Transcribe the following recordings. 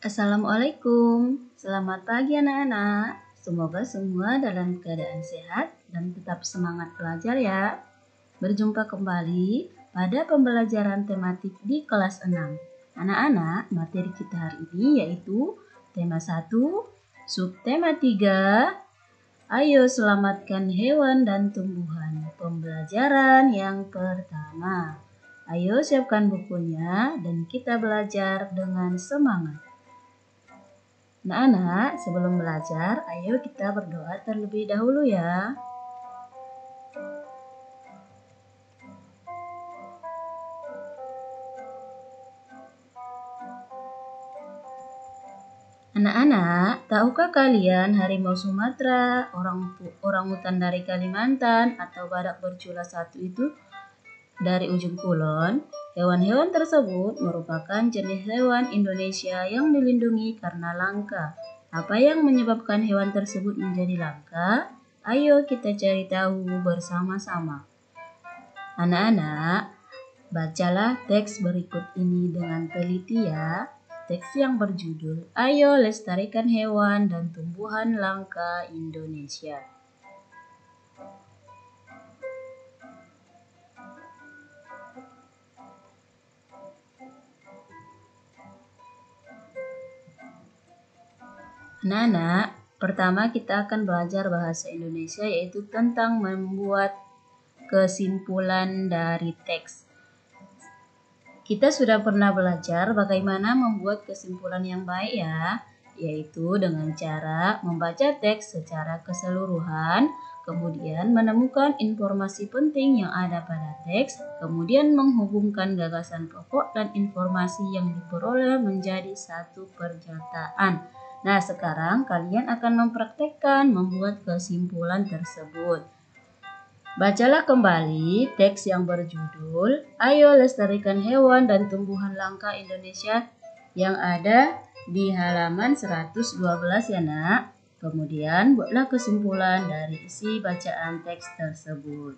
Assalamualaikum, selamat pagi anak-anak. Semoga semua dalam keadaan sehat dan tetap semangat belajar ya. Berjumpa kembali pada pembelajaran tematik di kelas 6. Anak-anak, materi kita hari ini yaitu tema 1, subtema 3, ayo selamatkan hewan dan tumbuhan. Pembelajaran yang pertama. Ayo siapkan bukunya dan kita belajar dengan semangat. Anak-anak, sebelum belajar, ayo kita berdoa terlebih dahulu ya. Anak-anak, tahukah kalian harimau Sumatera, orangutan dari Kalimantan, atau badak bercula satu itu dari ujung kulon? Hewan-hewan tersebut merupakan jenis hewan Indonesia yang dilindungi karena langka. Apa yang menyebabkan hewan tersebut menjadi langka? Ayo kita cari tahu bersama-sama. Anak-anak, bacalah teks berikut ini dengan teliti ya. Teks yang berjudul Ayo Lestarikan Hewan dan Tumbuhan Langka Indonesia. Anak-anak, pertama kita akan belajar bahasa Indonesia yaitu tentang membuat kesimpulan dari teks. Kita sudah pernah belajar bagaimana membuat kesimpulan yang baik ya, yaitu dengan cara membaca teks secara keseluruhan, kemudian menemukan informasi penting yang ada pada teks, kemudian menghubungkan gagasan pokok dan informasi yang diperoleh menjadi satu pernyataan. Nah, sekarang kalian akan mempraktekkan membuat kesimpulan tersebut. Bacalah kembali teks yang berjudul Ayo Lestarikan Hewan dan Tumbuhan Langka Indonesia yang ada di halaman 112 ya nak. Kemudian buatlah kesimpulan dari isi bacaan teks tersebut.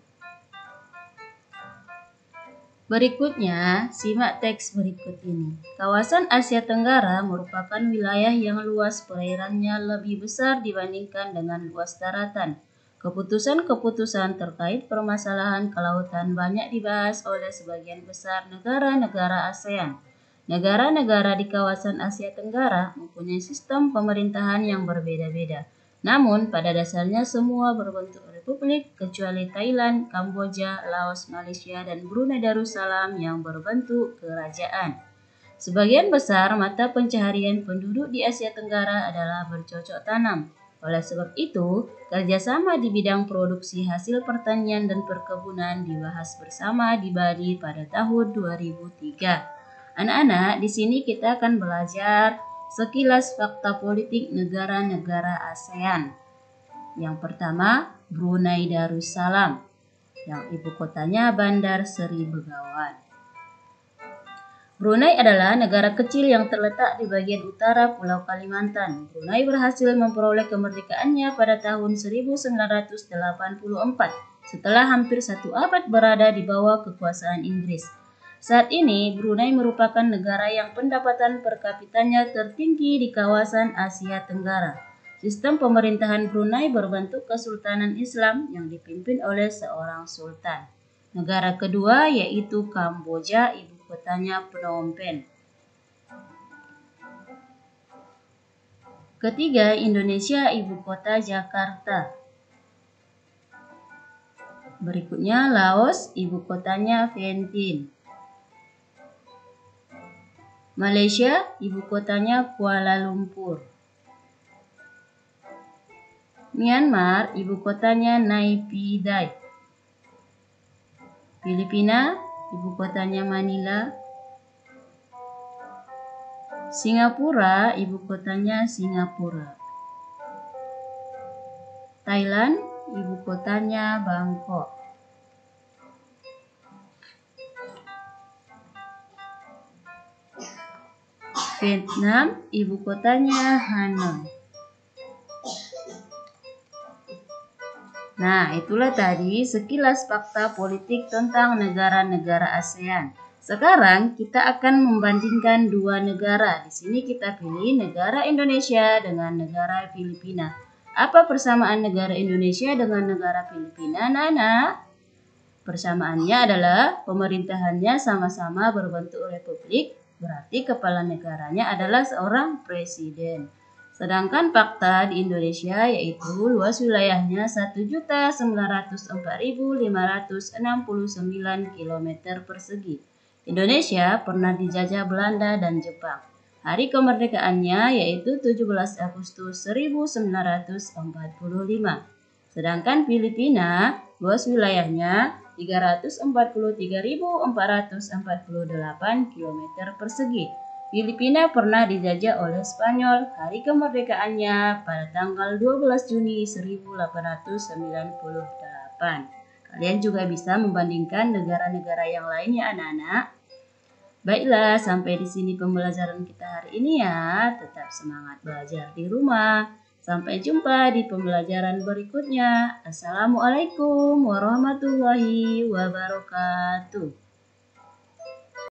Berikutnya, simak teks berikut ini. Kawasan Asia Tenggara merupakan wilayah yang luas perairannya lebih besar dibandingkan dengan luas daratan. Keputusan-keputusan terkait permasalahan kelautan banyak dibahas oleh sebagian besar negara-negara ASEAN. Negara-negara di kawasan Asia Tenggara mempunyai sistem pemerintahan yang berbeda-beda. Namun, pada dasarnya semua berbentuk republik kecuali Thailand, Kamboja, Laos, Malaysia, dan Brunei Darussalam yang berbentuk kerajaan. Sebagian besar mata pencaharian penduduk di Asia Tenggara adalah bercocok tanam. Oleh sebab itu, kerjasama di bidang produksi hasil pertanian dan perkebunan dibahas bersama di Bali pada tahun 2003. Anak-anak, di sini kita akan belajar sekilas fakta politik negara-negara ASEAN. Yang pertama, Brunei Darussalam, yang ibu kotanya Bandar Seri Begawan. Brunei adalah negara kecil yang terletak di bagian utara Pulau Kalimantan. Brunei berhasil memperoleh kemerdekaannya pada tahun 1984, setelah hampir satu abad berada di bawah kekuasaan Inggris. Saat ini, Brunei merupakan negara yang pendapatan per kapitanya tertinggi di kawasan Asia Tenggara. Sistem pemerintahan Brunei berbentuk Kesultanan Islam yang dipimpin oleh seorang sultan. Negara kedua yaitu Kamboja, ibu kotanya Phnom Penh. Ketiga, Indonesia, ibu kota Jakarta. Berikutnya Laos, ibu kotanya Vientiane. Malaysia, ibu kotanya Kuala Lumpur. Myanmar, ibu kotanya Naypyidaw. Filipina, ibu kotanya Manila. Singapura, ibu kotanya Singapura. Thailand, ibu kotanya Bangkok. Vietnam, ibu kotanya Hanoi. Nah, itulah tadi sekilas fakta politik tentang negara-negara ASEAN. Sekarang kita akan membandingkan dua negara. Di sini kita pilih negara Indonesia dengan negara Filipina. Apa persamaan negara Indonesia dengan negara Filipina, Nana? Persamaannya adalah pemerintahannya sama-sama berbentuk republik, berarti kepala negaranya adalah seorang presiden. Sedangkan fakta di Indonesia yaitu luas wilayahnya 1.904.569 km persegi. Indonesia pernah dijajah Belanda dan Jepang. Hari kemerdekaannya yaitu 17 Agustus 1945. Sedangkan Filipina luas wilayahnya 343.448 km persegi. Filipina pernah dijajah oleh Spanyol. Hari kemerdekaannya pada tanggal 12 Juni 1898. Kalian juga bisa membandingkan negara-negara yang lain ya anak-anak. Baiklah, sampai di sini pembelajaran kita hari ini ya. Tetap semangat belajar di rumah. Sampai jumpa di pembelajaran berikutnya. Assalamualaikum warahmatullahi wabarakatuh.